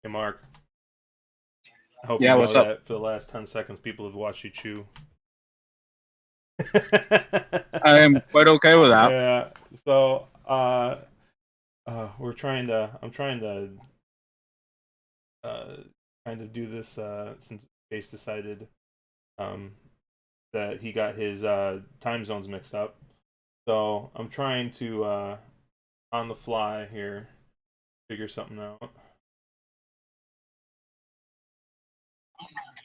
Hey, Mark. I hope you Yeah, know what's up? that for the last 10 seconds, people have watched you chew. I am quite okay with that. Yeah. So, I'm uh, trying to do this, since Chase decided, um, that he got his, time zones mixed up. So, I'm trying to, on the fly here, figure something out.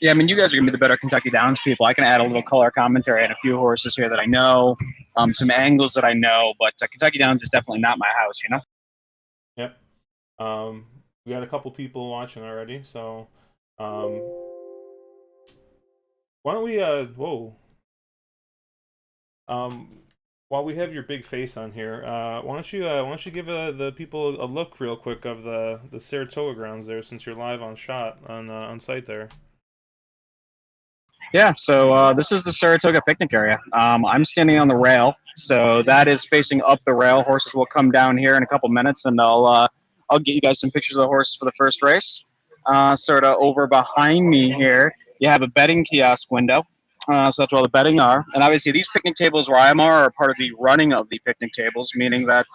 Yeah, I mean, you guys are gonna be the better Kentucky Downs people. I can add a little color commentary and a few horses here that I know, some angles that I know, but Kentucky Downs is definitely not my house. Yep. Um, we got a couple people watching already, so, um, why don't we, whoa. Um, while we have your big face on here, why don't you give the people a look real quick of the Saratoga grounds there, since you're live on shot on site there. Yeah, so this is the Saratoga picnic area. I'm standing on the rail, so that is facing up the rail. Horses will come down here in a couple minutes, and I'll get you guys some pictures of the horses for the first race. Sort of over behind me here, you have a betting kiosk window. So that's where all the betting are. And obviously, these picnic tables where I'm are part of the running of the picnic tables, meaning that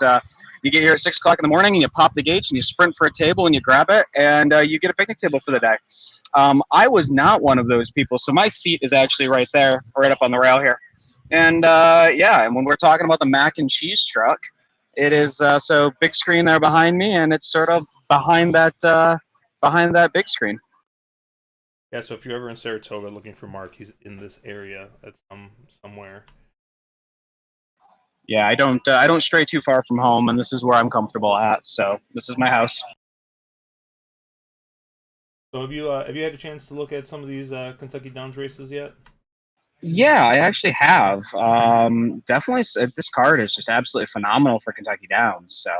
you get here at 6 o'clock in the morning and you pop the gates and you sprint for a table and you grab it and you get a picnic table for the day. I was not one of those people, so my seat is actually right there, right up on the rail here. And yeah, and when we're talking about the mac and cheese truck, it is so big screen there behind me, and it's sort of behind that big screen. Yeah, so if you're ever in Saratoga looking for Mark, he's in this area at somewhere. Yeah, I don't stray too far from home, and this is where I'm comfortable at. So this is my house. So have you had a chance to look at some of these Kentucky Downs races yet? Yeah, I actually have. Definitely, this card is just absolutely phenomenal for Kentucky Downs. So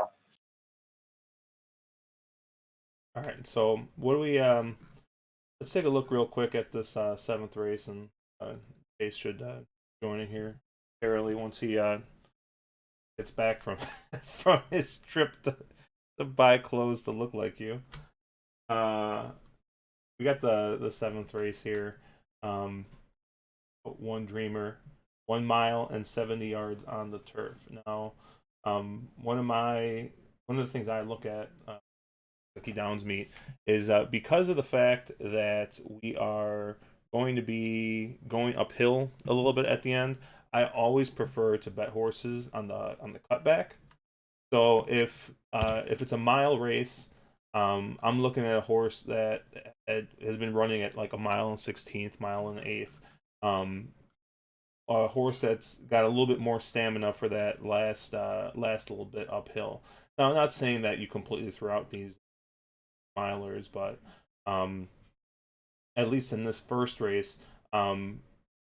All right, so what do we let's take a look real quick at this seventh race, and Chase should join in here early once he gets back from from his trip to buy clothes to look like you. Uh, we got the seventh race here. Um, one dreamer, 1 mile and 70 yards on the turf. Now, one of the things I look at Kentucky Downs meet is because of the fact that we are going to be going uphill a little bit at the end. I always prefer to bet horses on the cutback. So if it's a mile race, I'm looking at a horse that has been running at like a mile and 16th, mile and eighth. Um, a horse that's got a little bit more stamina for that last little bit uphill. Now, I'm not saying that you completely throw out these milers, but um, at least in this first race, um,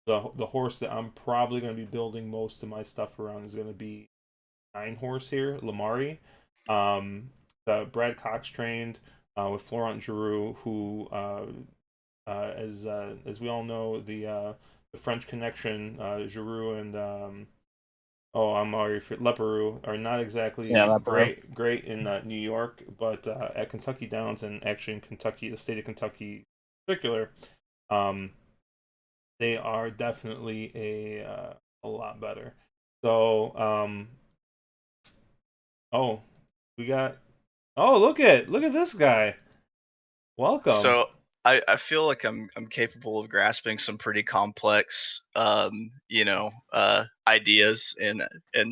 the horse that I'm probably going to be building most of my stuff around is going to be 9 horse here, Lamari. Brad Cox trained with Florent Giroux, who, as we all know, the French connection, Giroux and I'm already Leparoux are not yeah, exactly that bro. great in New York, but at Kentucky Downs and actually in Kentucky, the state of Kentucky in particular, um, they are definitely a lot better. So oh, we got look at this guy. Welcome. So I feel like I'm capable of grasping some pretty complex ideas and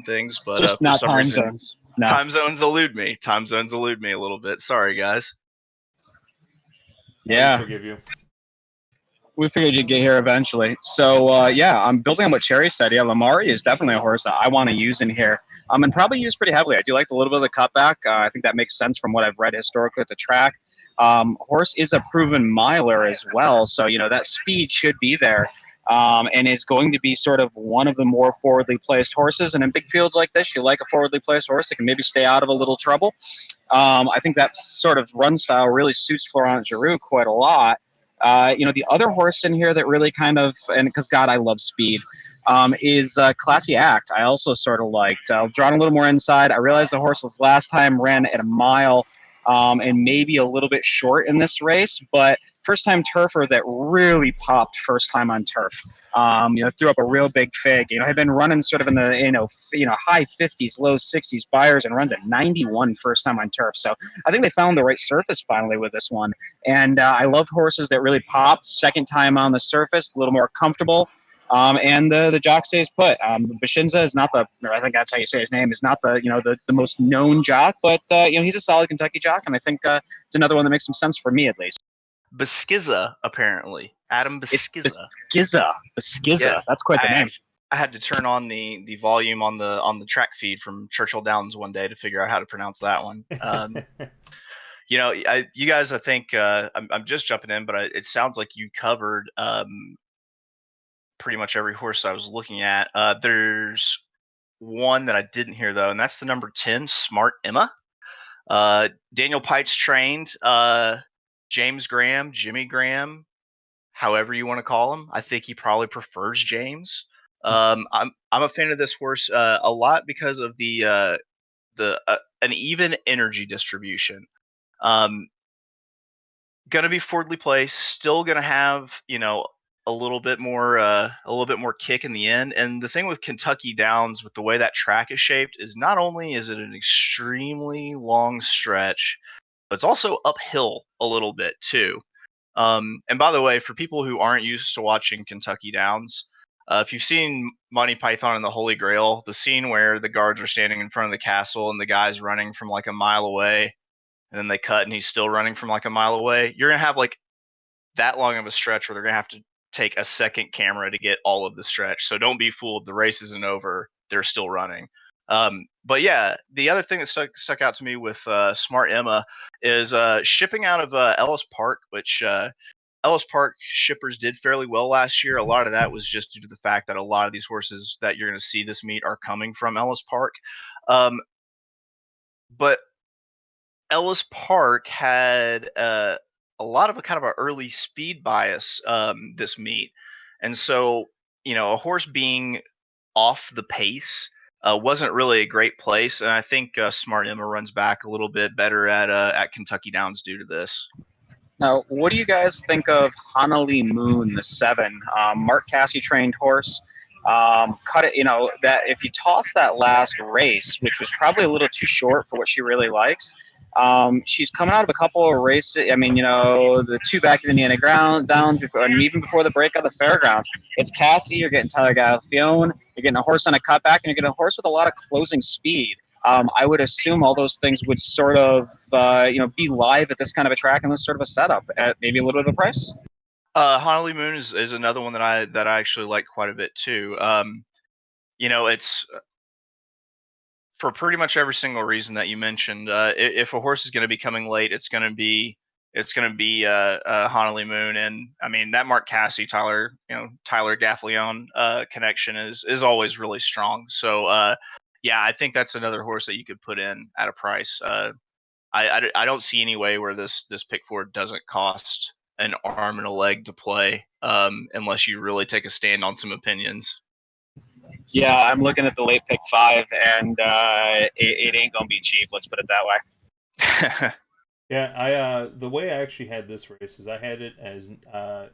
things, but Just for not some time reason zones. No. time zones elude me. Time zones elude me a little bit. Sorry guys. We Yeah, forgive you. we figured you'd get here eventually. So yeah, I'm building on what Cherry said. Yeah, Lamari is definitely a horse that I want to use in here. And probably use pretty heavily. I do like a little bit of the cutback. I think that makes sense from what I've read historically at the track. Horse is a proven miler as well, so that speed should be there. And is going to be sort of one of the more forwardly placed horses. And in big fields like this, you like a forwardly placed horse that can maybe stay out of a little trouble. I think that sort of run style really suits Florent Giroux quite a lot. The other horse in here that really kind of, and because God, I love speed, is Classy Act. I also sort of liked. Drawn a little more inside. I realized the horse was last time ran at a mile. and maybe a little bit short in this race, but first time turfer that really popped first time on turf. Threw up a real big fig. Had been running sort of in the high 50s, low 60s Byers, and runs at 91 first time on turf. So I think they found the right surface finally with this one. And I love horses that really popped second time on the surface, a little more comfortable. And the jock stays put. Bashinza is not I think that's how you say his name, is not the most known jock, but he's a solid Kentucky jock, and I think it's another one that makes some sense for me at least. Beskiza, apparently. Adam Beskiza. Beskiza. Yeah, That's quite the name. I had to turn on the volume on the track feed from Churchill Downs one day to figure out how to pronounce that one. You guys, I think I'm just jumping in, but it sounds like you covered pretty much every horse I was looking at. There's one that I didn't hear though, and that's the number 10, Smart Emma. Daniel Pites trained. James Graham, Jimmy Graham, however you want to call him. I think he probably prefers James. I'm a fan of this horse a lot because of the an even energy distribution. Gonna be Fordley Place, still gonna have a little bit more kick in the end. And the thing with Kentucky Downs, with the way that track is shaped, is not only is it an extremely long stretch, but it's also uphill a little bit too. And by the way, for people who aren't used to watching Kentucky Downs, if you've seen Monty Python and the Holy Grail, the scene where the guards are standing in front of the castle and the guy's running from like a mile away, and then they cut and he's still running from like a mile away, you're going to have like that long of a stretch where they're going to have to take a second camera to get all of the stretch. So don't be fooled. The race isn't over. They're still running. But yeah, the other thing that stuck out to me with Smart Emma is shipping out of Ellis Park, which Ellis Park shippers did fairly well last year. A lot of that was just due to the fact that a lot of these horses that you're going to see this meet are coming from Ellis Park. But Ellis Park had a lot of a kind of an early speed bias this meet, and so a horse being off the pace wasn't really a great place. And I think Smart Emma runs back a little bit better at Kentucky Downs due to this. Now, what do you guys think of Hanali Moon, the 7? Mark Casse trained horse. Cut it, that if you toss that last race, which was probably a little too short for what she really likes, she's coming out of a couple of races. I mean, the 2 back at Indiana Downs, and even before the break of the fairgrounds, it's Casse. You're getting Tyler Galafione. You're getting a horse on a cutback, and you're getting a horse with a lot of closing speed. I would assume all those things would sort of, be live at this kind of a track and this sort of a setup at maybe a little bit of a price. Hanali Moon is another one that I actually like quite a bit too. It's for pretty much every single reason that you mentioned. If a horse is going to be coming late, it's going to be Hanali Moon. And I mean, that Mark Casse Tyler Gafleon connection is always really strong. So yeah, I think that's another horse that you could put in at a price. I don't see any way where this pick 4 doesn't cost an arm and a leg to play, unless you really take a stand on some opinions. Yeah, I'm looking at the late pick 5, and it ain't gonna be cheap. Let's put it that way. Yeah, the way I actually had this race is I had it as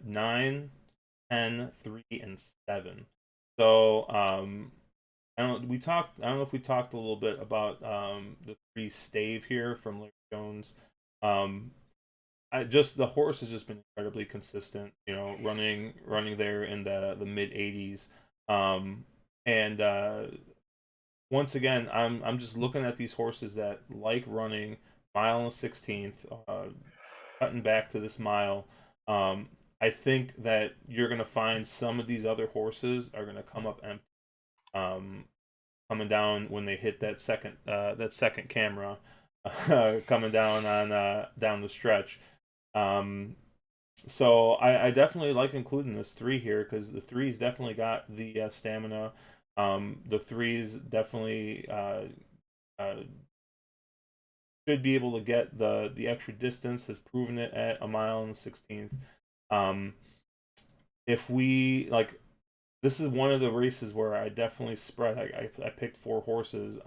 9, 10, 3, and 7. So I don't know if we talked a little bit about the 3 stave here from Larry Jones. The horse has just been incredibly consistent, running there in the mid 80s. And once again, I'm just looking at these horses that like running mile and 16th, cutting back to this mile. I think that you're gonna find some of these other horses are gonna come up empty, coming down when they hit that second camera, coming down on down the stretch. So I definitely like including this 3 here because the 3's definitely got the stamina. The 3's definitely should be able to get the extra distance. Has proven it at a mile and 16th. If we like, this is one of the races where I definitely spread. I picked 4 horses.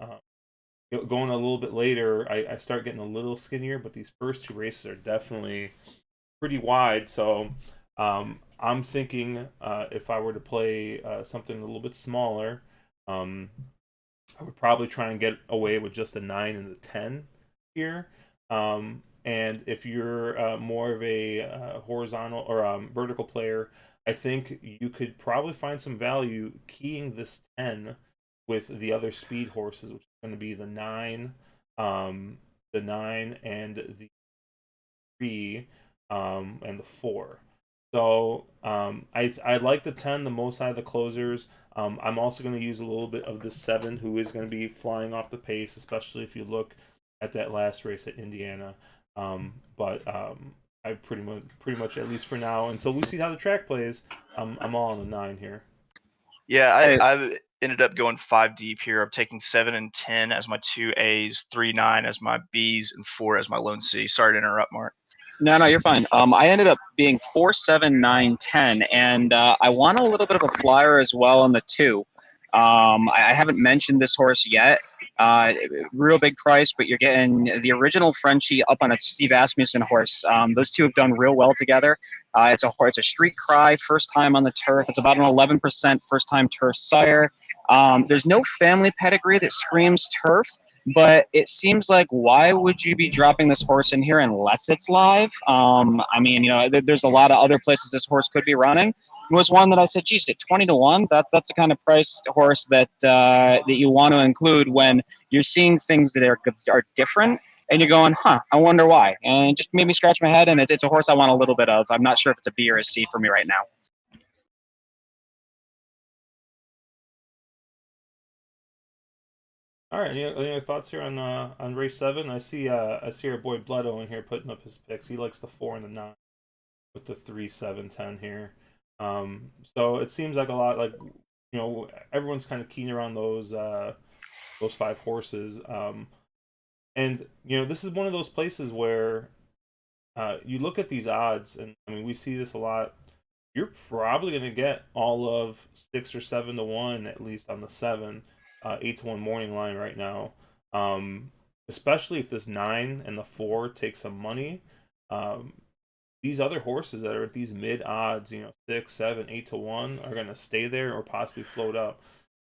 going a little bit later, I start getting a little skinnier, but these first two races are definitely pretty wide. So I'm thinking if I were to play something a little bit smaller, um, I would probably try and get away with just the 9 and the 10 here. And if you're more of a horizontal or vertical player, I think you could probably find some value keying this 10 with the other speed horses, which is going to be the 9 and the 3, and the 4. So I like the 10 the most out of the closers. I'm also going to use a little bit of the 7, who is going to be flying off the pace, especially if you look at that last race at Indiana. But I pretty much at least for now, until we see how the track plays, I'm all on the 9 here. Yeah, Hey, I've ended up going 5 deep here. I'm taking 7 and 10 as my two A's, 3, 9 as my B's, and 4 as my lone C. Sorry to interrupt, Mark. no, no, you're fine. I ended up being 4, 7, 9, 10, and I want a little bit of a flyer as well on the 2. I haven't mentioned this horse yet. Real big price, but you're getting the original Frenchie up on a Steve Asmussen horse. Those two have done real well together. It's a street cry, first time on the turf. It's about an 11% first time turf sire. There's no family pedigree that screams turf, but it seems like why would you be dropping this horse in here unless it's live? I mean, there's a lot of other places this horse could be running. It was one that I said, geez, at 20 to 1, that's the kind of price horse that you want to include when you're seeing things that are different, and you're going, huh, I wonder why, and it just made me scratch my head. And it's a horse I want a little bit of. I'm not sure if it's a B or a C for me right now. All right, any other thoughts here on race 7? I see our boy Bledo in here putting up his picks. He likes the 4 and the 9 with the 3, 7, 10 here. So it seems like a lot like everyone's kind of keen around those 5 horses. And this is one of those places where you look at these odds, and I mean we see this a lot. You're probably going to get all of 6 or 7 to 1 at least on the 7, 8 to 1 morning line right now. Um, Especially if this 9 and the 4 take some money. Um, these other horses that are at these mid odds, 6, 7, 8 to 1, are going to stay there or possibly float up.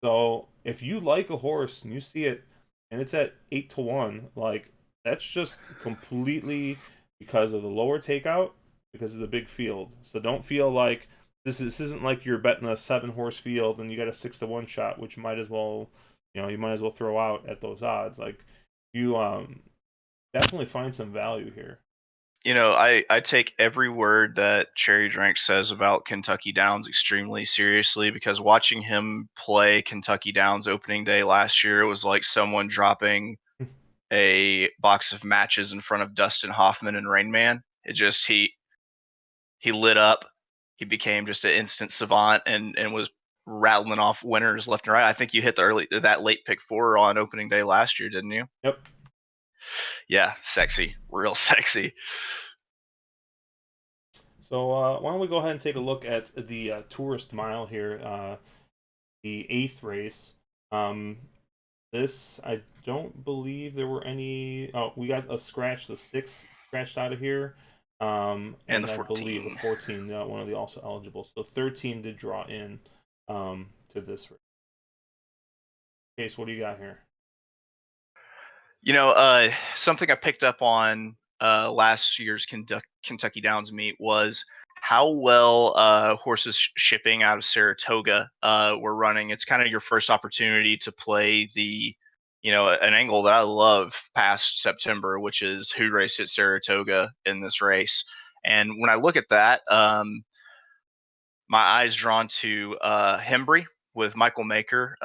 So if you like a horse and you see it and it's at 8 to 1, like that's just completely because of the lower takeout, because of the big field. So don't feel like this isn't like you're betting a 7 horse field and you got a 6 to 1 shot, which might as well, you might as well throw out at those odds. Like you definitely find some value here. I take every word that Cherry Drink says about Kentucky Downs extremely seriously, because watching him play Kentucky Downs opening day last year, it was like someone dropping a box of matches in front of Dustin Hoffman and Rain Man. It just he lit up. He became just an instant savant and was rattling off winners left and right. I think you hit that late pick 4 on opening day last year, didn't you? Yep. Yeah, sexy, real sexy. So why don't we go ahead and take a look at the Tourist Mile here, the 8th race. Um, this I don't believe there were any. Oh, we got a scratch, the 6 scratched out of here, And the and I believe the 14. 14, one of the also eligible. So 13 did draw in to this race. Case, what do you got here? Something I picked up on last year's Kentucky Downs meet was how well horses shipping out of Saratoga were running. It's kind of your first opportunity to play an angle that I love past September, which is who raced at Saratoga in this race. And when I look at that, my eyes drawn to Hembry with Michael Maker,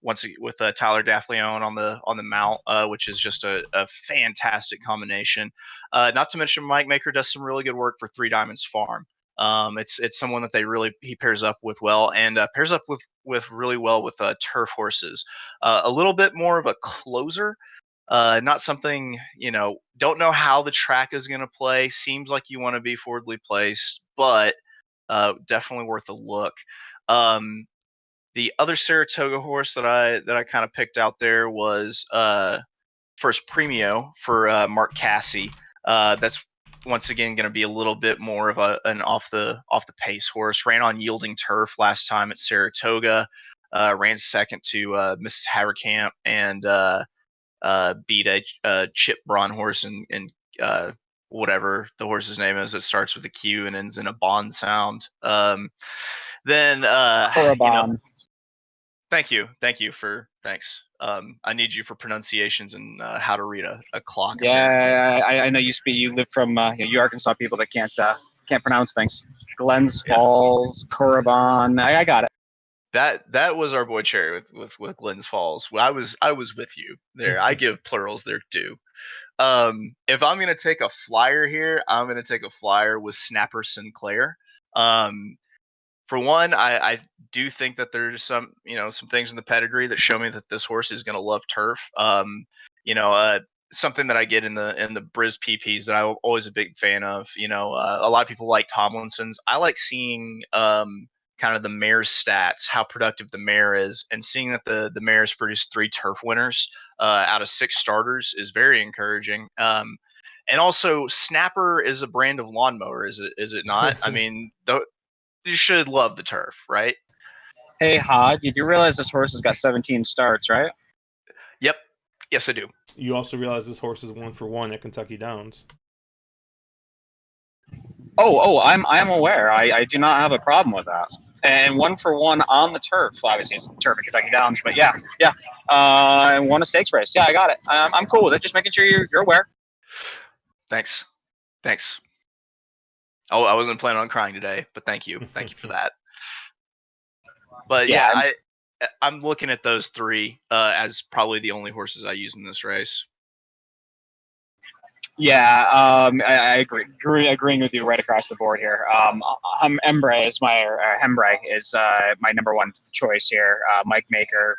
with Tyler Daffleon on the mount, which is just a fantastic combination. Not to mention Mike Maker does some really good work for Three Diamonds Farm. It's someone that he pairs up with well, and pairs up with really well with turf horses. A little bit more of a closer. Not something, don't know how the track is going to play. Seems like you want to be forwardly placed, but definitely worth a look. Um, The other Saratoga horse that I kind of picked out there was first Premio for Mark Cassie. That's once again going to be a little bit more of an off the pace horse. Ran on yielding turf last time at Saratoga. Ran second to Mrs. Haverkamp and beat a Chip Braun horse and whatever the horse's name is that starts with a Q and ends in a Bond sound. Then thank you for thanks. I need you for pronunciations and how to read a clock. Yeah, I know you speak. You live from you Arkansas people that can't pronounce things. Glens Falls, Coroban. I got it. That was our boy Cherry with Glens Falls. I was with you there. I give plurals their due. If I'm gonna take a flyer here, I'm gonna take a flyer with Snapper Sinclair. For one, I do think that there's some things in the pedigree that show me that this horse is gonna love turf. Something that I get in the Briz PPs that I'm always a big fan of. A lot of people like Tomlinson's. I like seeing kind of the mare's stats, how productive the mare is, and seeing that the mare's produced 3 turf winners out of 6 starters is very encouraging. And also, Snapper is a brand of lawnmower, is it not? I mean, you should love the turf, right? Hey, Hod, you do realize this horse has got 17 starts, right? Yep. Yes, I do. You also realize this horse is 1-for-1 at Kentucky Downs. I'm aware. I do not have a problem with that. And 1-for-1 on the turf. Obviously, it's turf at Kentucky Downs, but yeah. And won a stakes race. Yeah, I got it. I'm cool with it. Just making sure you're aware. Thanks. Oh, I wasn't planning on crying today, but thank you for that. But yeah, I'm looking at those 3 as probably the only horses I use in this race. Yeah, I agree. Agreeing with you right across the board here. Hembre is my number 1 choice here. Mike Maker,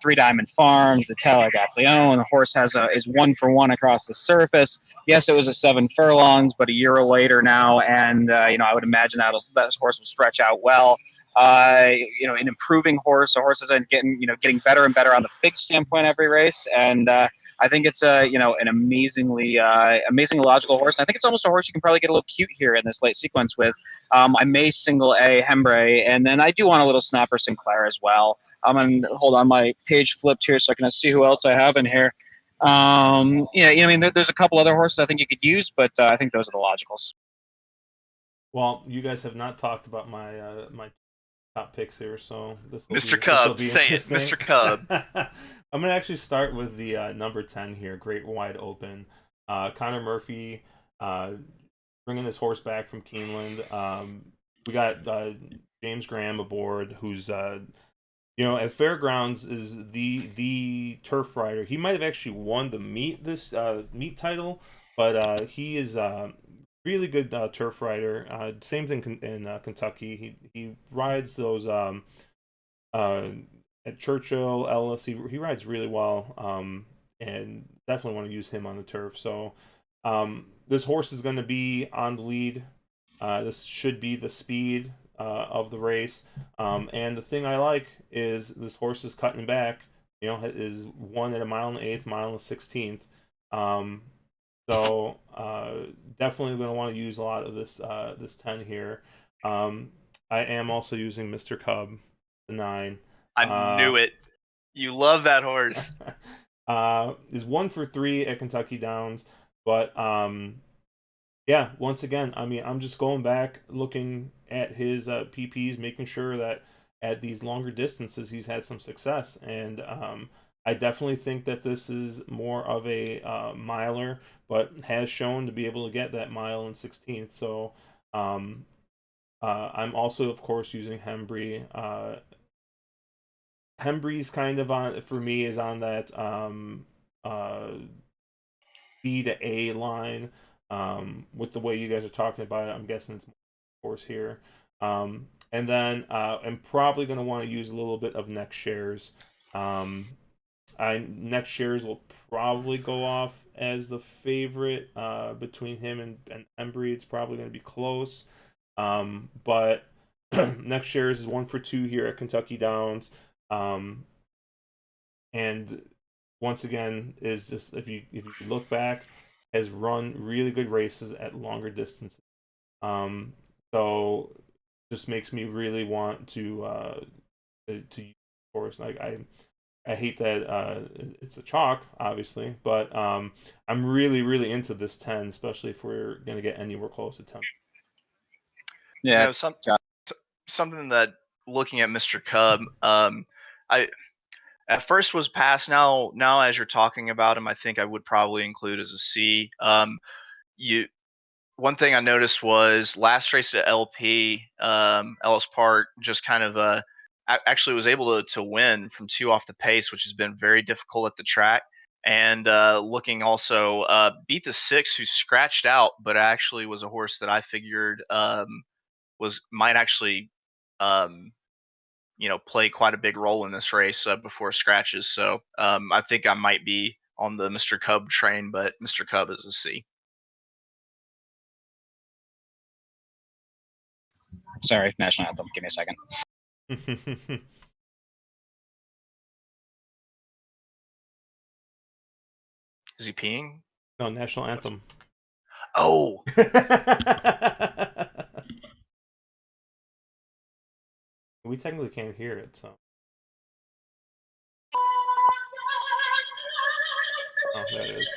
Three Diamond Farms, the Telegaffleon. The horse is 1-for-1 across the surface. Yes, it was a 7 furlongs, but a year later now, and I would imagine that horse will stretch out well. An improving horse. A horse is getting better and better on the fixed standpoint every race, and I think it's an amazingly logical horse. And I think it's almost a horse you can probably get a little cute here in this late sequence with. I may single A Hembre, and then I do want a little Snapper Sinclair as well. I'm gonna hold on, my page flipped here so I can see who else I have in here. There's a couple other horses I think you could use, but I think those are the logicals. Well, you guys have not talked about my top picks here, so Mr. Cub, say it, Mr. Cub. I'm gonna actually start with the number 10 here, Great Wide Open. Connor Murphy, bringing this horse back from Keeneland. We got James Graham aboard, who's at Fairgrounds is the turf rider. He might have actually won the meet title, but he is really good turf rider. Same thing in Kentucky. He rides those at Churchill, Ellis. He rides really well, and definitely want to use him on the turf. So this horse is going to be on the lead. This should be the speed of the race. And the thing I like is this horse is cutting back. Is won at a 1.125 miles, 1/16. So definitely going to want to use a lot of this 10 here. I am also using Mr. Cub, the 9. I knew it. You love that horse. Is 1-for-3 at Kentucky Downs, but yeah, once again, I mean, I'm just going back looking at his PPs, making sure that at these longer distances he's had some success, and I definitely think that this is more of a miler, but has shown to be able to get that 1.16 miles. So I'm also, of course, using Hembree. Hembree's kind of on, for me, is on that B to A line. With the way you guys are talking about it, I'm guessing it's more horse here. And then I'm probably going to want to use a little bit of Next Shares. Next Shares will probably go off as the favorite between him and Embry. It's probably going to be close. But Next shares is 1 for 2 here at Kentucky Downs. And once again, is just if you look back, has run really good races at longer distances. Um, so just makes me really want to use horse. Like I hate that it's a chalk, obviously, but I'm really into this 10, especially if we're gonna get anywhere close to 10. Yeah. Something that looking at Mr. Cub, I at first was pass. Now as you're talking about him, I think I would probably include as a C. You One thing I noticed was last race at LP, Ellis Park, just kind of actually was able to win from 2 off the pace, which has been very difficult at the track. And looking also beat the 6 who scratched out, but actually was a horse that I figured might actually um, play quite a big role in this race before scratches. So I think I might be on the Mr. Cub train, but Mr. Cub is a C. Sorry, national anthem. Give me a second. Is he peeing? No, national anthem. Oh, We technically can't hear it, so. Oh, there it is.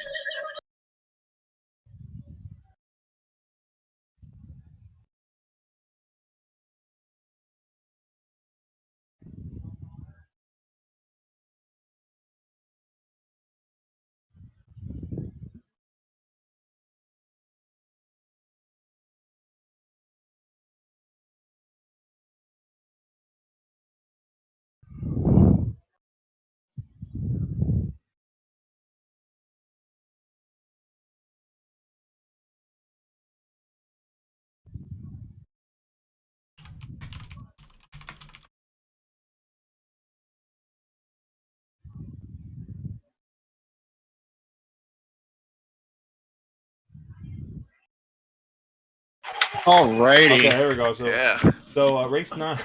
Alrighty. Okay, here we go. So, yeah. so race 9.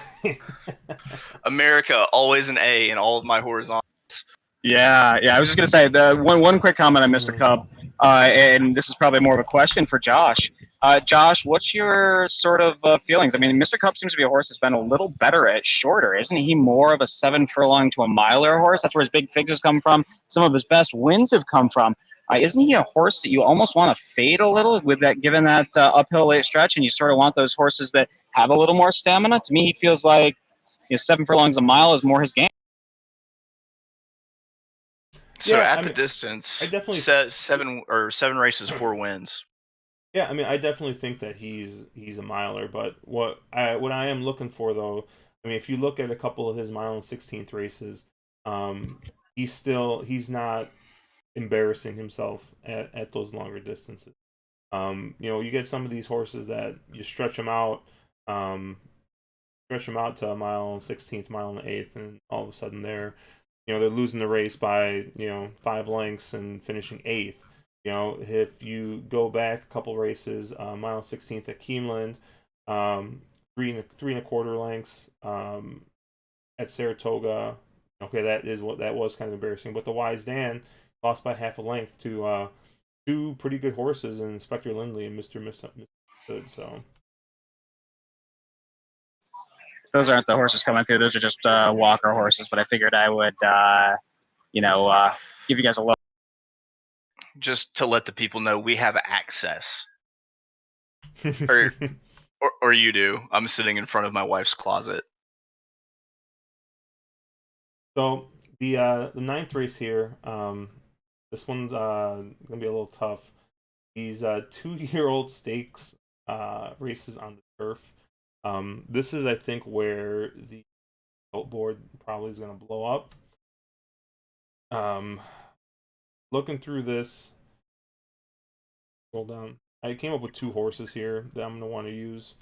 America, always an A in all of my horizontals. Yeah. I was just gonna say the one quick comment on Mr. Cub, and this is probably more of a question for Josh. Josh, what's your sort of feelings? I mean, Mr. Cub seems to be a horse that's been a little better at shorter. Isn't he more of a 7 furlong to a miler horse? That's where his big figs has come from. Some of his best wins have come from. Isn't he a horse that you almost want to fade a little with that, given that uphill late stretch, and you sort of want those horses that have a little more stamina? To me, he feels like 7 furlongs a mile is more his game. So Yeah, at I the mean, distance, I definitely. seven races, 4 wins. Yeah, I mean, I definitely think that he's a miler, but what I am looking for though, I mean, if you look at a couple of his mile and 16th races, um, he's not embarrassing himself at those longer distances. You get some of these horses that you um, stretch them out to a mile and 16th, mile and 8th, and all of a sudden they're losing the race by 5 lengths and finishing 8th. If you go back a couple races, mile and 16th at Keeneland, um, 3 and 1/4 lengths at Saratoga. Okay, that was kind of embarrassing. But the Wise Dan lost by half a length to 2 pretty good horses in Spectre Lindley and Mr. Misunderstood. So Those aren't the horses coming through. Those are just walker horses. But I figured I would, give you guys a look. Just to let the people know we have access. Or you do. I'm sitting in front of my wife's closet. So the 9th race here, this one's gonna be a little tough. These 2-year-old stakes races on the turf. This is, I think, where the board probably is gonna blow up. Looking through this, scroll down. I came up with 2 horses here that I'm gonna want to use.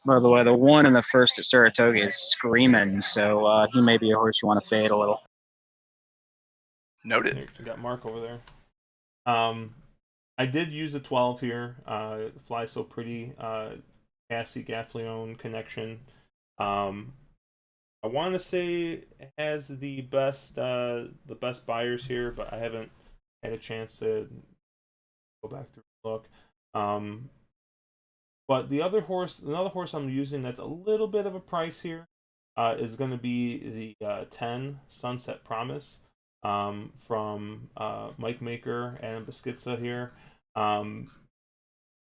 By the way, the one in the first at Saratoga is screaming, so he may be a horse you want to fade a little. Noted. Here, I got Mark over there. I did use the 12 here. Fly So Pretty. Cassie Gaffleone connection. I want to say it has the best buyers here, but I haven't had a chance to go back through and look. Um, but another horse I'm using that's a little bit of a price here, is going to be the 10 Sunset Promise, from Mike Maker and Beskiza here. Um,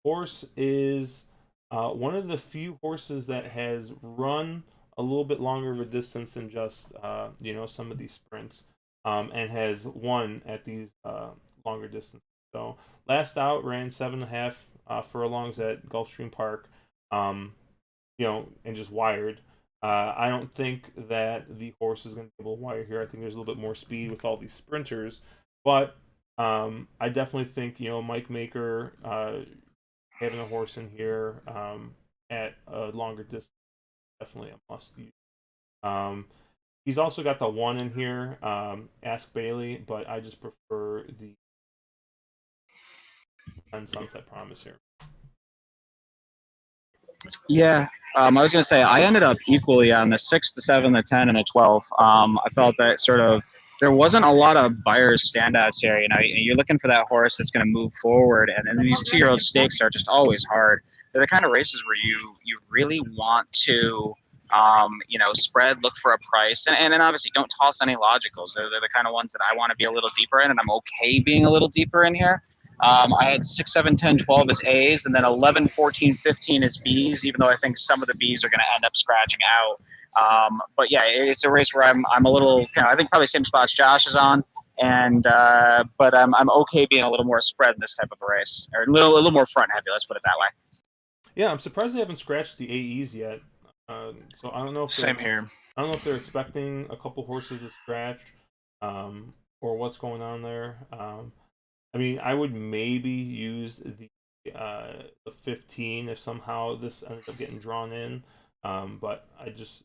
horse is one of the few horses that has run a little bit longer of a distance than just some of these sprints, and has won at these longer distances. So last out ran 7.5 furlongs at Gulfstream Park, um, and just wired. I don't think that the horse is going to be able to wire here. I think there's a little bit more speed with all these sprinters, but I definitely think Mike Maker, having a horse in here, at a longer distance, definitely a must use. Um, he's also got the one in here, Ask Bailey, but I just prefer the Sunset Promise here. Yeah, I was going to say I ended up equally on the 6, the 7, the 10, and the 12. I felt that sort of there wasn't a lot of buyers standouts here. You're looking for that horse that's going to move forward, and then these 2-year-old stakes are just always hard. They're the kind of races where you really want to. Spread, look for a price, and then obviously don't toss any logicals. They're the kind of ones that I want to be a little deeper in, and I'm okay being a little deeper in here. I had 6, 7, 10, 12 as A's, and then 11, 14, 15 as B's, even though I think some of the B's are going to end up scratching out. But yeah, it's a race where I'm a little, I think probably same spots Josh is on, and but I'm okay being a little more spread in this type of a race, or a little more front heavy. Let's put it that way. Yeah, I'm surprised they haven't scratched the AEs yet. So I don't know if Same here. I don't know if they're expecting a couple horses to scratch, or what's going on there. I mean, I would maybe use the 15 if somehow this ended up getting drawn in, but I just.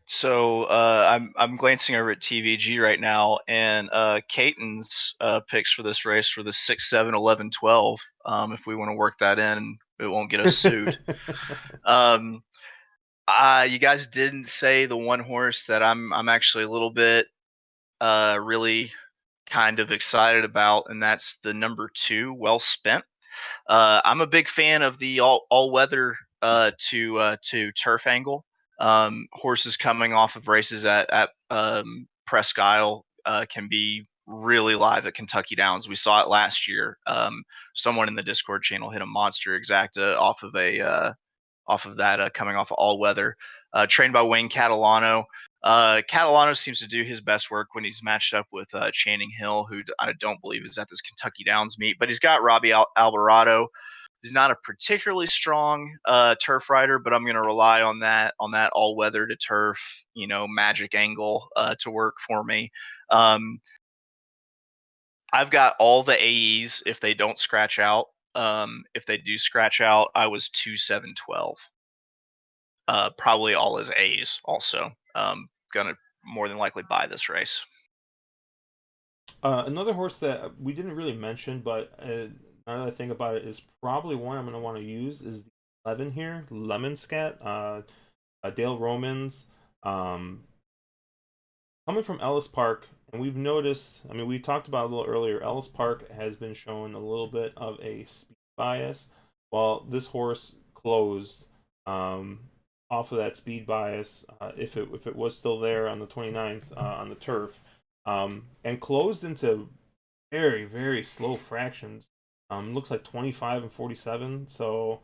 So I'm glancing over at TVG right now, and Caton's picks for this race for the 6, 7, 11, 12. If we want to work that in, it won't get us sued. um, you guys didn't say the one horse that I'm actually a little bit really kind of excited about, and that's the number 2, Well Spent. I'm a big fan of the all weather to turf angle. Horses coming off of races at Presque Isle can be really live at Kentucky Downs. We saw it last year. Someone in the Discord channel hit a monster exacta off of that coming off of all weather. Trained by Wayne Catalano. Catalano seems to do his best work when he's matched up with Channing Hill, who I don't believe is at this Kentucky Downs meet, but he's got Robbie Alvarado. He's not a particularly strong turf rider, but I'm going to rely on that all weather to turf, magic angle to work for me. I've got all the AEs if they don't scratch out. If they do scratch out, I was 2, 7, 12. Probably all as A's also. Gonna more than likely buy this race. Another horse that we didn't really mention, but now that I think about it, is probably one I'm going to want to use is the 11 here, Lemon Scat, Dale Romans, coming from Ellis Park. And we've noticed, I mean, we talked about it a little earlier, Ellis Park has been showing a little bit of a speed bias. Well, this horse closed off of that speed bias, if it was still there on the 29th, on the turf, and closed into very, very slow fractions. Looks like 25 and 47. So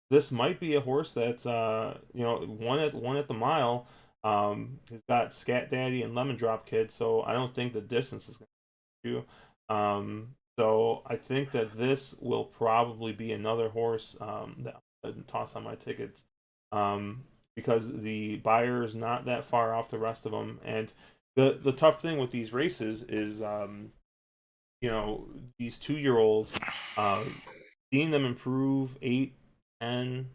this might be a horse that's one at the mile. He's got Scat Daddy and Lemon Drop Kid, so I don't think the distance is going to do. So I think that this will probably be another horse that I'm going to toss on my tickets, because the buyer is not that far off the rest of them. And the tough thing with these races is, these 2-year-olds, seeing them improve 8, 10,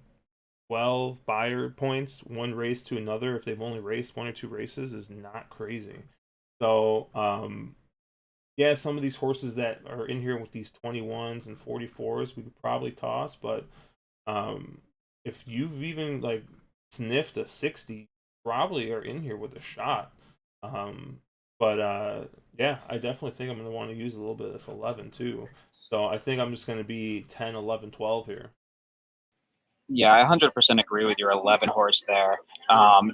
12 buyer points one race to another if they've only raced 1 or 2 races is not crazy. So yeah, some of these horses that are in here with these 21s and 44s, we could probably toss. But um, if you've even like sniffed a 60, probably are in here with a shot. Um, but yeah, I definitely think I'm going to want to use a little bit of this 11 too. So I think I'm just going to be 10, 11, 12 here. Yeah, I 100% agree with your 11 horse there.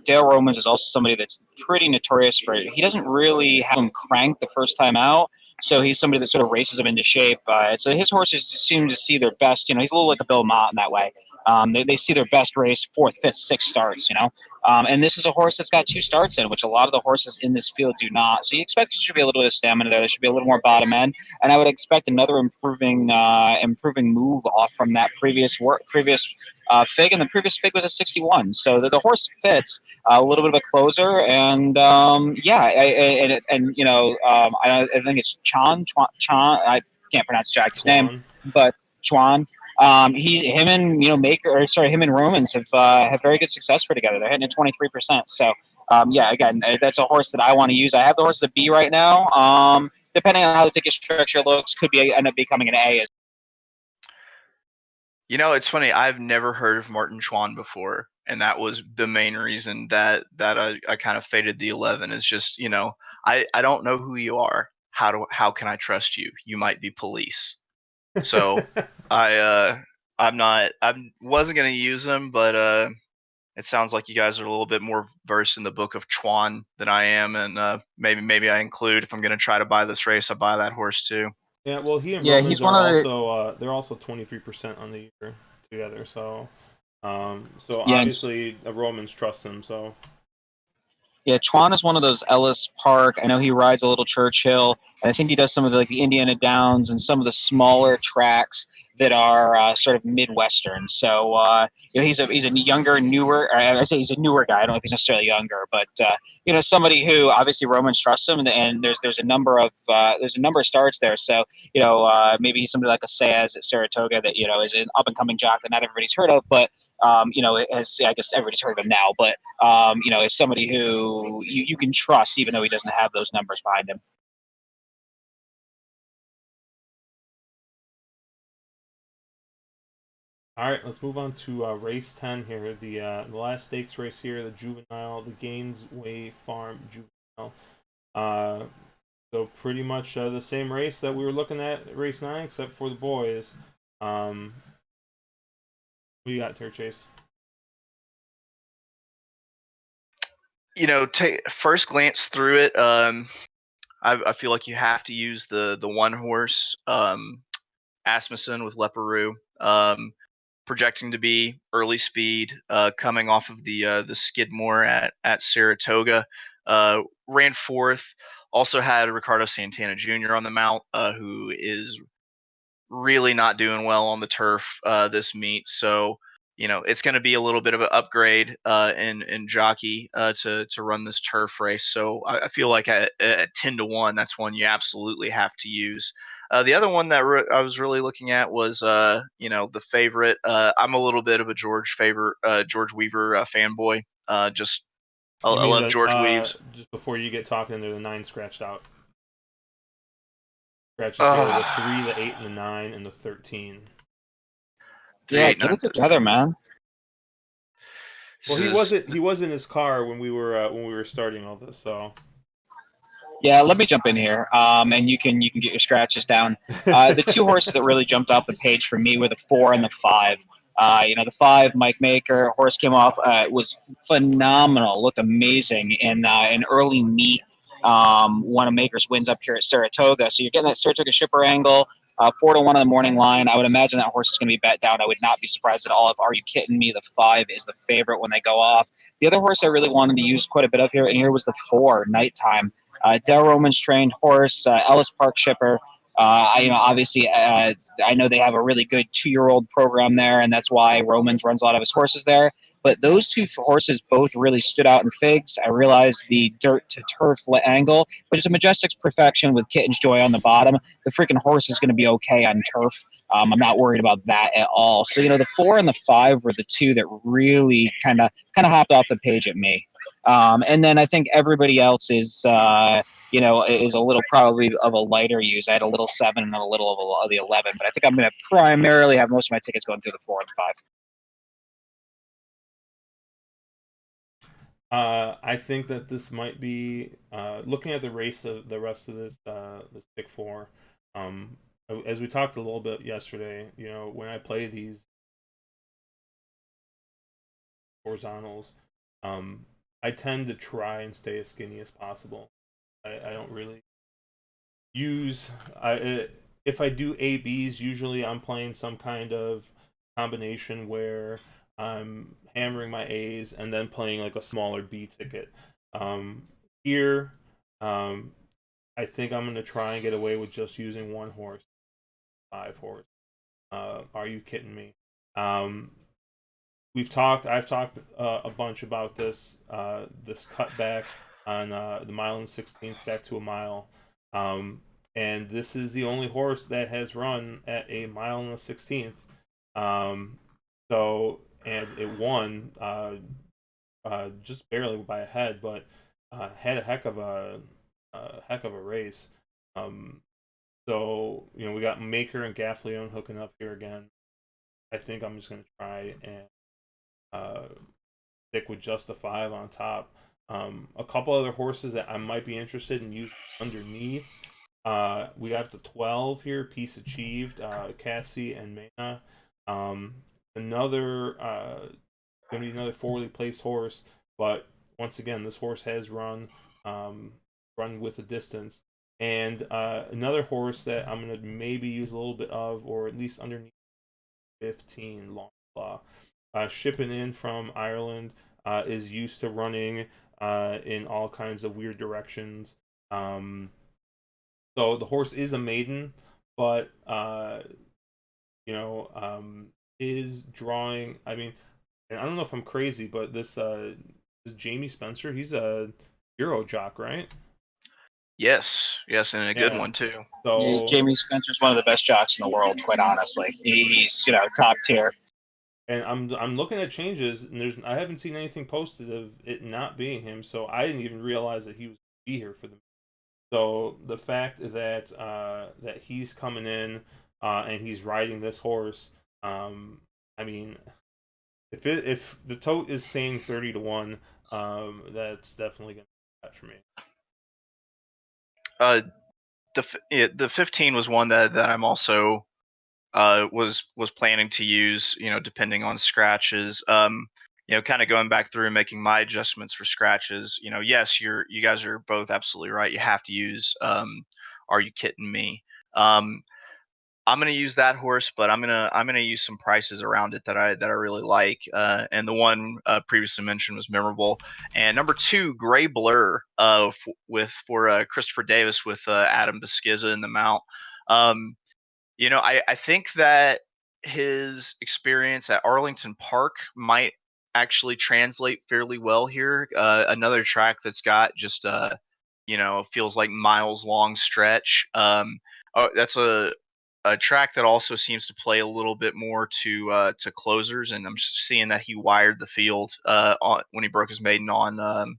Dale Romans is also somebody that's pretty notorious for it. He doesn't really have him crank the first time out, so he's somebody that sort of races him into shape. So his horses seem to see their best. He's a little like a Bill Mott in that way. They see their best race fourth, fifth, sixth starts. And this is a horse that's got 2 starts in, which a lot of the horses in this field do not. So you expect there should be a little bit of stamina there. There should be a little more bottom end, and I would expect another improving move off from that previous Fig, and the previous Fig was a 61. So the horse fits a little bit of a closer, and yeah, I think it's Chan. I can't pronounce Jackie's name, Juan. but Chuan. Him and him and Romans have very good success for together. They're hitting at 23%. So yeah, again, that's a horse that I want to use. I have the horse at B right now. Depending on how the ticket structure looks, could be end up becoming an A. It's funny. I've never heard of Martin Schwann before, and that was the main reason that I kind of faded the 11. Is just I don't know who you are. How can I trust you? You might be police. So I'm not I wasn't gonna use them, but it sounds like you guys are a little bit more versed in the book of Chuan than I am, and maybe I include if I'm gonna try to buy this race, I buy that horse too. Yeah, well, he and Yeah, he's Romans one are of the also they're also 23% on the year together. So yeah. obviously Romans trusts him. So Yeah, Chuan is one of those Ellis Park. I know he rides a little Churchill, and I think he does some of the Indiana Downs and some of the smaller tracks that are sort of Midwestern. So he's a younger, newer. Or I say he's a newer guy. I don't know if he's necessarily younger, but somebody who obviously Romans trusts him, and there's a number of starts there. So maybe he's somebody like a Sayaz at Saratoga that is an up and coming jock that not everybody's heard of, but I guess everybody's heard of him now, but is somebody who you can trust, even though he doesn't have those numbers behind him. all right, let's move on to race 10 here. The last stakes race here, the Juvenile, the Gainesway Farm Juvenile. Uh, so pretty much the same race that we were looking at race 9, except for the boys. What you got, Ter Chase? Take first glance through it. I feel like you have to use the one horse, Asmussen with Leparoux, projecting to be early speed, coming off of the Skidmore at Saratoga. Ran fourth. Also had Ricardo Santana Jr. on the mount, who is really not doing well on the turf this meet. So it's going to be a little bit of an upgrade in jockey to run this turf race. So I feel like at 10-1, that's one you absolutely have to use. The other one that I was really looking at was the favorite. I'm a little bit of a George Weaver fanboy. Just I You mean love the George Weaves. just before you get talking, there the 9 scratched out. Scratches here, the 3, the 8, and the 9, and the 13. Three, Yeah, eight, get nine. it together, man. Well, This is he was in his car when we were starting all this. So Yeah, let me jump in here, and you can get your scratches down. The 2 horses that really jumped off the page for me were the 4 and the 5. The 5, Mike Maker horse came off, was phenomenal, looked amazing in an early meet. One of Maker's wins up here at Saratoga, so you're getting that Saratoga shipper angle. 4-1 on the morning line. I would imagine that horse is going to be bet down. I would not be surprised at all if Are You Kidding Me? The 5 is the favorite when they go off. The other horse I really wanted to use quite a bit of here, and here was the 4, Nighttime. Dale Romans trained horse, Ellis Park shipper. Obviously, I know they have a really good 2-year-old program there, and that's why Romans runs a lot of his horses there. But those 2 horses both really stood out in figs. I realized the dirt to turf angle, but it's a Majestic's perfection with Kitten's Joy on the bottom. The freaking horse is going to be okay on turf. I'm not worried about that at all. So the 4 and the 5 were the 2 that really kind of hopped off the page at me. And then I think everybody else is is a little probably of a lighter use. I had a little 7 and a little of the 11, but I think I'm going to primarily have most of my tickets going through the 4 and 5. I think that this might be looking at the race of the rest of this pick four. Um, as we talked a little bit yesterday, when I play these horizontals, um, I tend to try and stay as skinny as possible. I don't really use if I do ABs. Usually, I'm playing some kind of combination where I'm hammering my A's and then playing like a smaller B ticket. Um, Here, um, I think I'm gonna try and get away with just using one horse, 5 horse. Are you kidding me? Um, I've talked a bunch about this cutback on the mile and 16th back to a mile. And this is the only horse that has run at a mile and a 16th. Um, and it won just barely by a head, but had a heck of a race. Um, we got Maker and Gaffleon hooking up here again. I think I'm just gonna try and uh, stick with just the 5 on top. A couple other horses that I might be interested in using underneath. We have the 12 here, Peace Achieved, Cassie and Mana. Um, another going to be another forwardly placed horse, but once again, this horse has run with a distance. And another horse that I'm going to maybe use a little bit of, or at least underneath 15, Longclaw. Shipping in from Ireland, is used to running in all kinds of weird directions. Um, so the horse is a maiden, but is drawing. I mean, and I don't know if I'm crazy, but this Jamie Spencer, he's a Euro jock, right? Yes, and a good Yeah. one too. So Jamie Spencer's one of the best jocks in the world, quite honestly. He's top tier. and I'm looking at changes, and I haven't seen anything posted of it not being him, so I didn't even realize that he was going to be here for them. So the fact that he's coming in and he's riding this horse, I mean, if the tote is saying 30 to 1, that's definitely gonna be that for me. Uh, the 15 was one that I'm also was planning to use, depending on scratches. Kind of going back through and making my adjustments for scratches. Yes, you guys are both absolutely right. You have to use. Are you kidding me? Um, I'm gonna use that horse, but I'm gonna use some prices around it that I really like. And the one previously mentioned was memorable. And number 2, Gray Blur, for Christopher Davis with Adam Beskiza in the mount. Um, I think that his experience at Arlington Park might actually translate fairly well here. Another track that's got just feels like miles long stretch. That's a track that also seems to play a little bit more to closers, and I'm seeing that he wired the field when he broke his maiden on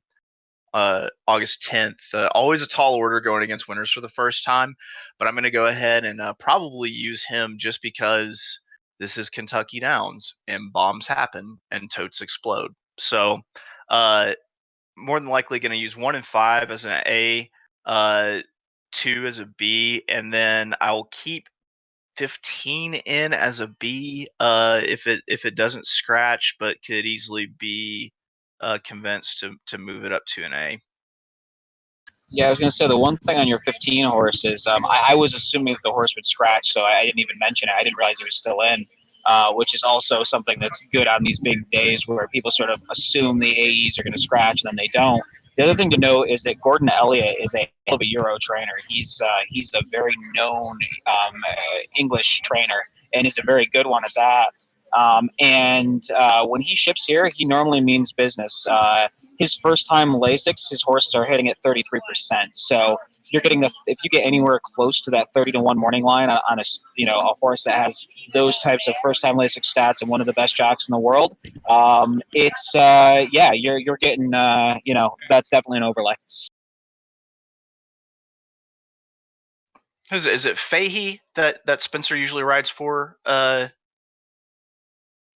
August 10th. Always a tall order going against winners for the first time, but I'm going to go ahead and probably use him just because this is Kentucky Downs and bombs happen and totes explode. So, uh, more than likely going to use 1 and 5 as an A, uh, 2 as a B, and then I'll keep 15 in as a B if it doesn't scratch, but could easily be convinced to move it up to an A. Yeah, I was going to say the one thing on your 15 horse is I was assuming that the horse would scratch, so I didn't even mention it. I didn't realize he was still in, which is also something that's good on these big days where people sort of assume the AEs are going to scratch and then they don't. The other thing to note is that Gordon Elliott is a hell of a Euro trainer. He's a very known English trainer and is a very good one at that. And when he ships here, he normally means business. His first time Lasix, his horses are hitting at 33%. So you're getting if you get anywhere close to that 30 to 1 morning line on a horse that has those types of first time Lasix stats and one of the best jocks in the world, it's you're getting that's definitely an overlay. Is it Fahey that Spencer usually rides for in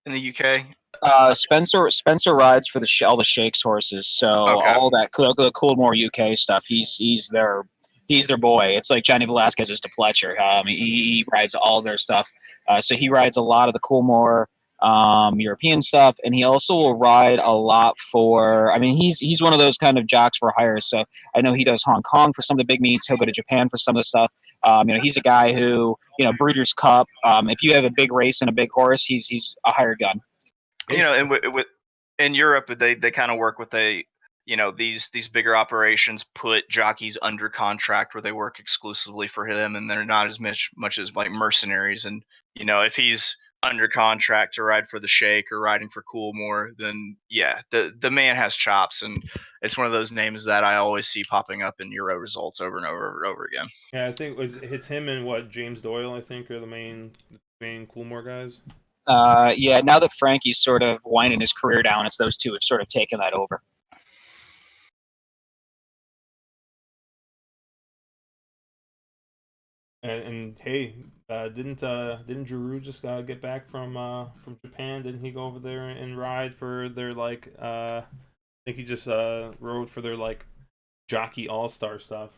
the UK? Spencer rides for all the Shakes horses, so Okay. all that the Coolmore UK stuff. He's their boy. It's like Johnny Velasquez is to Pletcher. He rides all their stuff. So he rides a lot of the Coolmore European stuff, and he also will ride a lot for. I mean, he's one of those kind of jocks for hire. So I know he does Hong Kong for some of the big meets. He'll go to Japan for some of the stuff. He's a guy who, Breeders' Cup. If you have a big race and a big horse, he's a hired gun. And with in Europe, they kind of work with these bigger operations put jockeys under contract where they work exclusively for him, and they're not as much as like mercenaries. And if he's under contract to ride for the Sheikh or riding for Coolmore, then yeah, the man has chops, and it's one of those names that I always see popping up in Euro results over and over and over again. Yeah, I think it's him and James Doyle. I think are the main Coolmore guys. Yeah, now that Frankie's sort of winding his career down, it's those two have sort of taken that over. And hey, didn't Giroux just get back from Japan? Didn't he go over there and ride for their I think he just rode for their jockey all star stuff.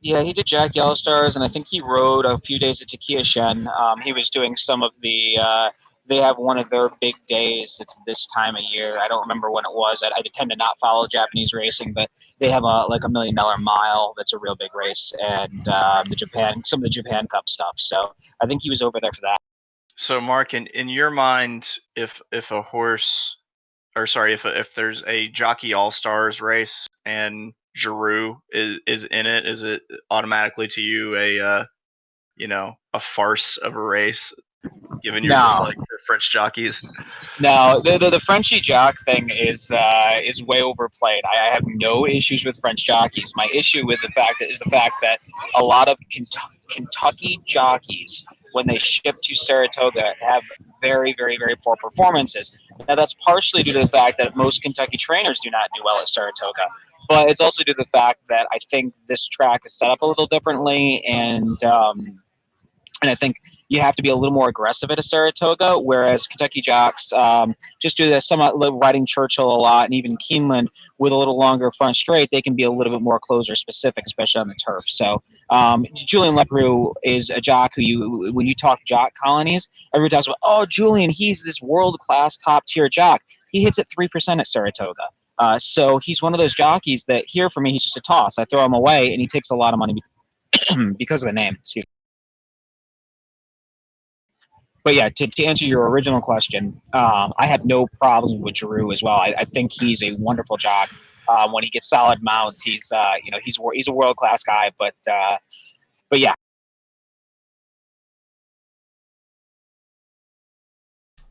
Yeah, he did Jack Yellow Stars, and I think he rode a few days at Takia Shen. He was doing some of the. They have one of their big days. It's this time of year. I don't remember when it was. I tend to not follow Japanese racing, but they have a $1 million mile. That's a real big race, and some of the Japan Cup stuff. So I think he was over there for that. So, Mark, in your mind, if a horse, or sorry, if there's a jockey all stars race and Giroux is in it, is it automatically to you a farce of a race, given your No, dislike for French jockeys? no, the Frenchy jock thing is way overplayed. I have no issues with French jockeys. My issue with the fact that a lot of Kentucky jockeys, when they ship to Saratoga, have very, very, very poor performances. Now that's partially due to the fact that most Kentucky trainers do not do well at Saratoga. But it's also due to the fact that I think this track is set up a little differently, and I think you have to be a little more aggressive at a Saratoga, whereas Kentucky jocks just do this somewhat riding Churchill a lot, and even Keeneland with a little longer front straight, they can be a little bit more closer specific, especially on the turf. So Julian Leparoux is a jock who when you talk jock colonies, everyone talks about, oh, Julian, he's this world-class top-tier jock. He hits at 3% at Saratoga. So he's one of those jockeys that here for me, he's just a toss. I throw him away, and he takes a lot of money because of the name. Excuse me. But yeah, to answer your original question, I have no problems with Giroux as well. I think he's a wonderful jock. When he gets solid mounts, he's a world class guy. But yeah.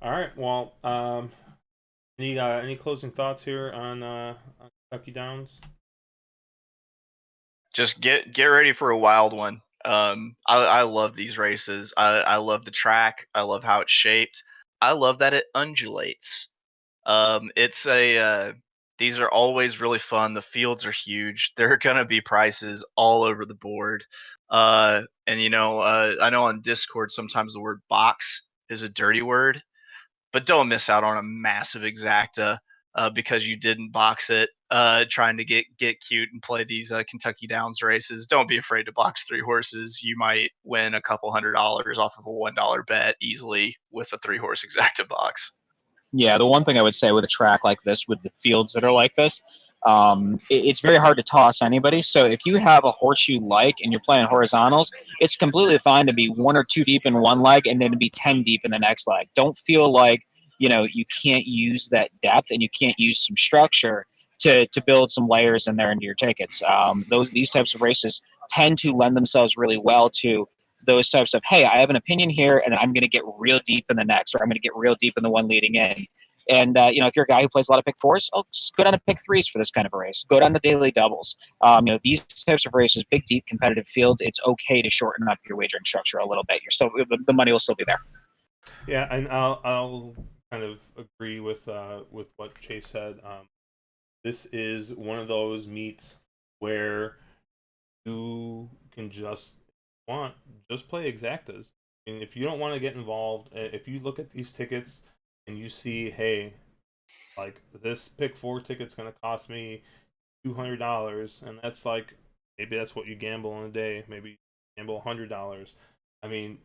All right. Well, any closing thoughts here on Kentucky Downs? Just get ready for a wild one. I love these races. I love the track. I love how it's shaped. I love that it undulates. It's a These are always really fun. The fields are huge. There are gonna be prices all over the board. And I know on Discord sometimes the word box is a dirty word, but don't miss out on a massive exacta because you didn't box it. Trying to get cute and play these Kentucky Downs races. Don't be afraid to box 3 horses. You might win a couple $100 off of a $1 bet easily with a 3 horse exacta box. Yeah, the one thing I would say with a track like this, with the fields that are like this, it's very hard to toss anybody. So if you have a horse you like and you're playing horizontals, it's completely fine to be 1 or 2 deep in one leg and then to be 10 deep in the next leg. Don't feel like you can't use that depth and you can't use some structure to build some layers in there into your tickets. These types of races tend to lend themselves really well to those types of, hey, I have an opinion here and I'm going to get real deep in the next, or I'm going to get real deep in the one leading in. And if you're a guy who plays a lot of pick fours, go down to pick threes for this kind of a race. Go down to daily doubles. These types of races, big, deep, competitive fields, it's okay to shorten up your wagering structure a little bit. You're still the money will still be there. Yeah, and I'll kind of agree with what Chase said. This is one of those meets where you can just want, just play exactas. And if you don't want to get involved, if you look at these tickets and you see, hey, like this pick four ticket's gonna cost me $200, and that's like maybe that's what you gamble in a day. Maybe you gamble $100. I mean,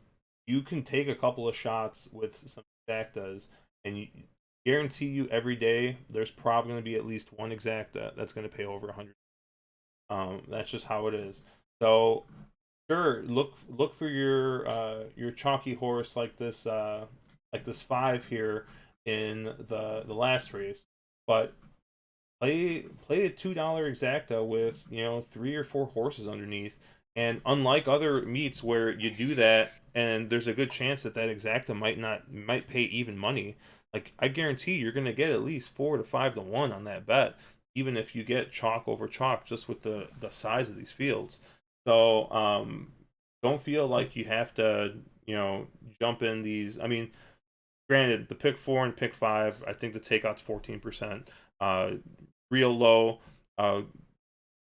you can take a couple of shots with some exactas, and you guarantee you every day there's probably going to be at least one exacta that's going to pay over 100. That's just how it is. So sure, look for your chalky horse like this five here in the last race, but play a $2 exacta with three or four horses underneath. And unlike other meets where you do that and there's a good chance that that exacta might pay even money, like I guarantee you're gonna get at least 4 to 5 to 1 on that bet, even if you get chalk over chalk just with the size of these fields. So don't feel like you have to jump in these. I mean, granted, the pick four and pick five, I think the takeout's 14%. Real low.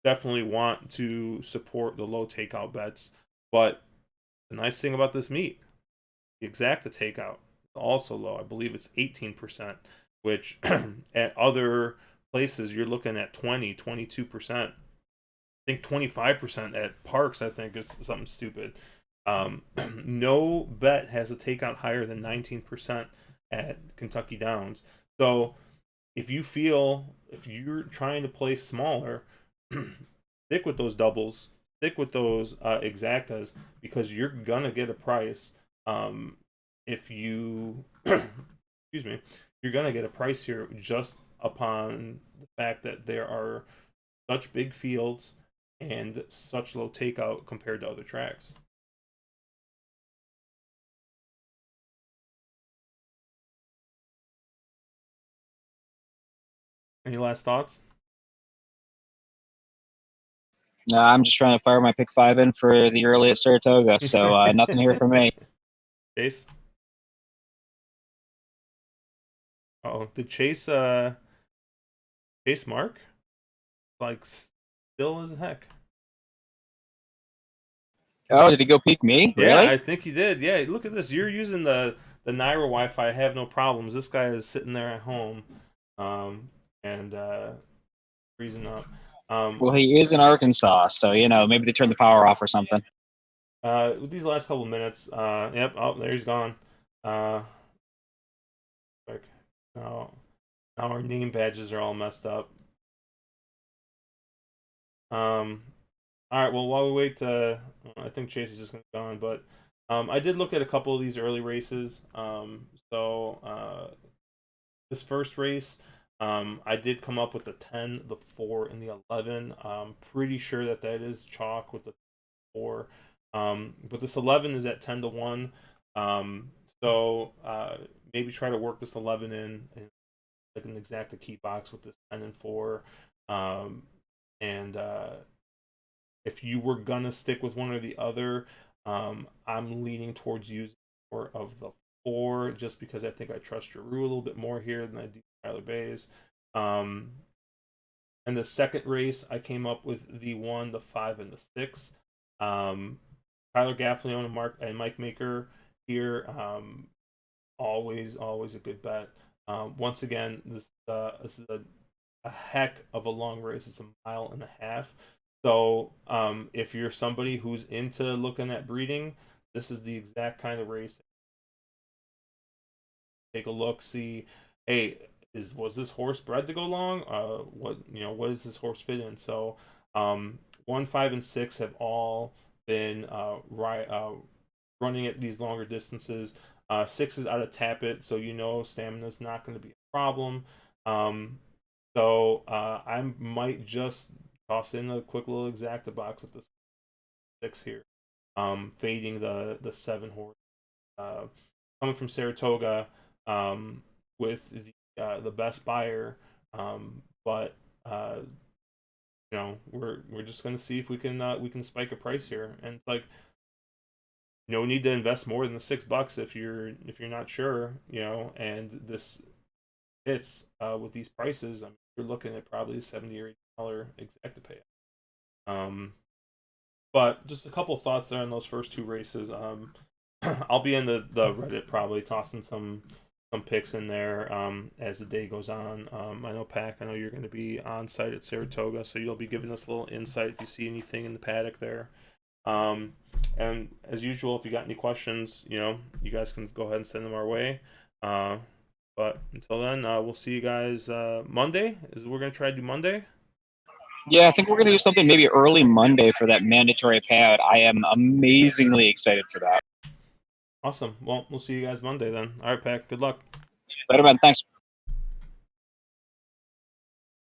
Definitely want to support the low takeout bets. But the nice thing about this meet, the exacta takeout is also low. I believe it's 18%, which at other places you're looking at 20, 22%. I think 25% at Parks, I think, is something stupid. No bet has a takeout higher than 19% at Kentucky Downs. So if you're trying to play smaller, stick with those doubles, stick with those exactas, because you're gonna get a price. If you, excuse me, you're gonna get a price here just upon the fact that there are such big fields and such low takeout compared to other tracks. Any last thoughts? No, I'm just trying to fire my pick five in for the early at Saratoga, so nothing here for me. Chase? Oh, did Chase Chase Mark? Like still as heck. Oh, did he go peek me? Yeah, Really? I think he did. Yeah, look at this. You're using the Naira Wi-Fi. Have no problems. This guy is sitting there at home, and freezing up. Um, Well, he is in Arkansas, so maybe they turned the power off or something. with these last couple minutes, yep. Oh, there he's gone. Quick. Now our name badges are all messed up. All right. Well, while we wait, I think Chase is just going to go on, but I did look at a couple of these early races. This first race, I did come up with the 10, the 4, and the 11. Pretty sure that that is chalk with the 4. But this 11 is at 10 to 1. Maybe try to work this 11 in like an exacta key box with this 10 and 4. And if you were gonna stick with one or the other, I'm leaning towards using more of the 4 just because I think I trust Giroux a little bit more here than I do Tyler Bays. Um, and the second race, I came up with the 1, the 5, and the 6. Um, Tyler Gaffalione and Mike Maker here. Always a good bet. Once again, this is a heck of a long race. It's a mile and a half. So if you're somebody who's into looking at breeding, this is the exact kind of race. Take a look, see, hey, was this horse bred to go long? What does this horse fit in? So 1, 5, and 6 have all been running at these longer distances. 6 is out of Tappet, so stamina is not going to be a problem. I might just toss in a quick little exacta box with this 6 here, fading the 7 horse. Coming from Saratoga, with the best buyer, but we're just gonna see if we can spike a price here, and it's like no need to invest more than the $6 if you're not sure, and this hits with these prices. I mean, you're looking at probably $70 or $80 exacta pay. But just a couple thoughts there on those first two races. I'll be in the Reddit probably tossing some picks in there as the day goes on. I know Pack, I know you're going to be on site at Saratoga, so you'll be giving us a little insight if you see anything in the paddock there. And as usual, if you got any questions, you guys can go ahead and send them our way. But until then, we'll see you guys Monday. We're going to try to do Monday? Yeah, I think we're going to do something maybe early Monday for that mandatory payout. I am amazingly excited for that. Awesome. Well, we'll see you guys Monday then. All right, Pack. Good luck. Later, man. Thanks.